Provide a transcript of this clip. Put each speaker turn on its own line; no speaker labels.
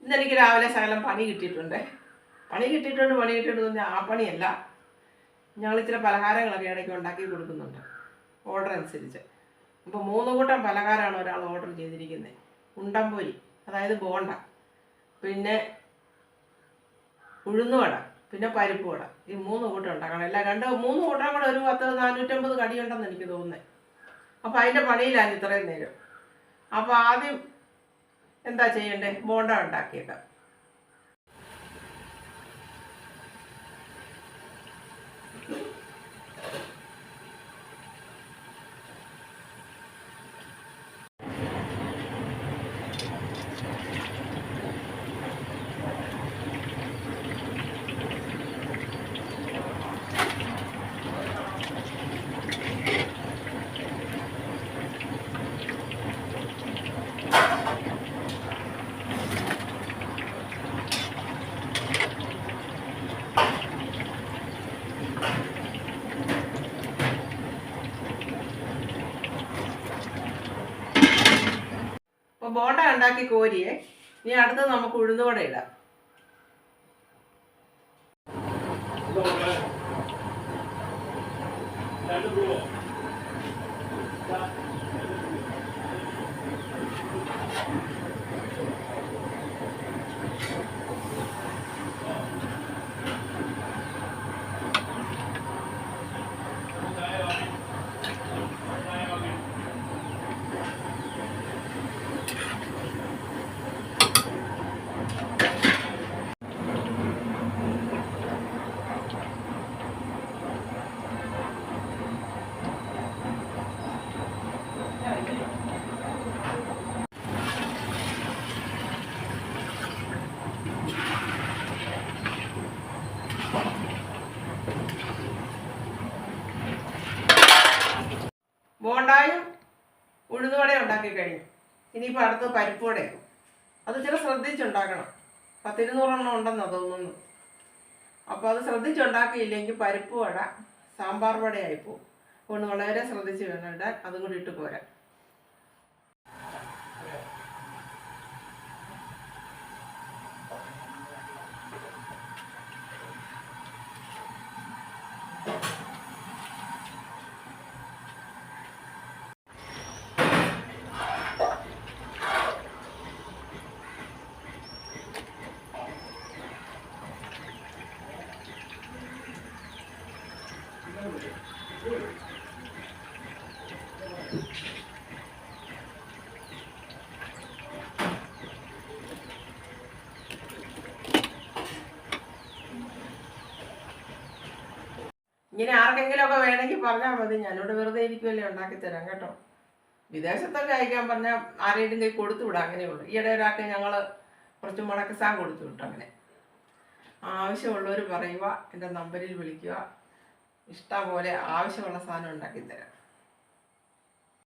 ഇന്നെനിക്ക് രാവിലെ ശകലം പണി കിട്ടിയിട്ടുണ്ട്. പണി കിട്ടിയിട്ടുണ്ട് ആ പണിയല്ല, ഞങ്ങൾ ഇച്ചിരി പലഹാരങ്ങളൊക്കെ ഇടയ്ക്ക് ഉണ്ടാക്കി കൊടുക്കുന്നുണ്ട് ഓർഡർ അനുസരിച്ച്. അപ്പോൾ 3 കൂട്ടം പലഹാരമാണ് ഒരാൾ ഓർഡർ ചെയ്തിരിക്കുന്നത്. ഉണ്ടംപൊരി, അതായത് ബോണ്ട, പിന്നെ ഉഴുന്നുവട, പിന്നെ പരിപ്പ് വട. ഈ 3 കൂട്ടം ഉണ്ടാക്കണം. എല്ലാം 3 കൂട്ടം കൂടെ ഒരു 450 കടിയുണ്ടെന്ന് എനിക്ക് തോന്നുന്നത്. അപ്പോൾ അതിൻ്റെ പണിയിലാണ് ഇത്രയും നേരം. അപ്പോൾ ആദ്യം എന്താ ചെയ്യണ്ടേ? ബോണ്ട ഉണ്ടാക്കിയേക്കാം. അപ്പോൾ ബോണ്ട ഉണ്ടാക്കി കോരിയേ. ഇനി അടുത്ത് നമുക്ക് ഉഴുന്നുവട ഇടാം. ബോണ്ടായും ഉഴുന്നുവടയും ഉണ്ടാക്കി കഴിഞ്ഞു. ഇനിയിപ്പോൾ അടുത്ത് പരിപ്പ് വടയും. അത് ഇച്ചിരി ശ്രദ്ധിച്ചുണ്ടാക്കണം. 10-200 ഉണ്ടെന്നാണ് തോന്നുന്നു. അപ്പോൾ അത് ശ്രദ്ധിച്ചുണ്ടാക്കിയില്ലെങ്കിൽ പരിപ്പ് വട സാമ്പാർ വടയായിപ്പോവും. അതുകൊണ്ട് വളരെ ശ്രദ്ധിച്ച് വേണം ഇടാൻ. അതും കൂടി ഇട്ട് പോരാം. ഇങ്ങനെ ആർക്കെങ്കിലുമൊക്കെ വേണമെങ്കിൽ പറഞ്ഞാൽ മതി. ഞാനിവിടെ വെറുതെ ഇരിക്കുമല്ലേ, ഉണ്ടാക്കിത്തരാം കേട്ടോ. വിദേശത്തൊക്കെ അയക്കാൻ പറഞ്ഞാൽ ആരെയും കൈ കൊടുത്തു വിടാം, അങ്ങനെയുള്ളൂ. ഈയിടെ ഒരാൾക്ക് ഞങ്ങൾ കുറച്ച് മുടക്കസാൻ കൊടുത്തു വിട്ടു. അങ്ങനെ ആവശ്യമുള്ളവർ പറയുക, എൻ്റെ നമ്പറിൽ വിളിക്കുക. ഇഷ്ടം പോലെ ആവശ്യമുള്ള സാധനം ഉണ്ടാക്കിത്തരാം.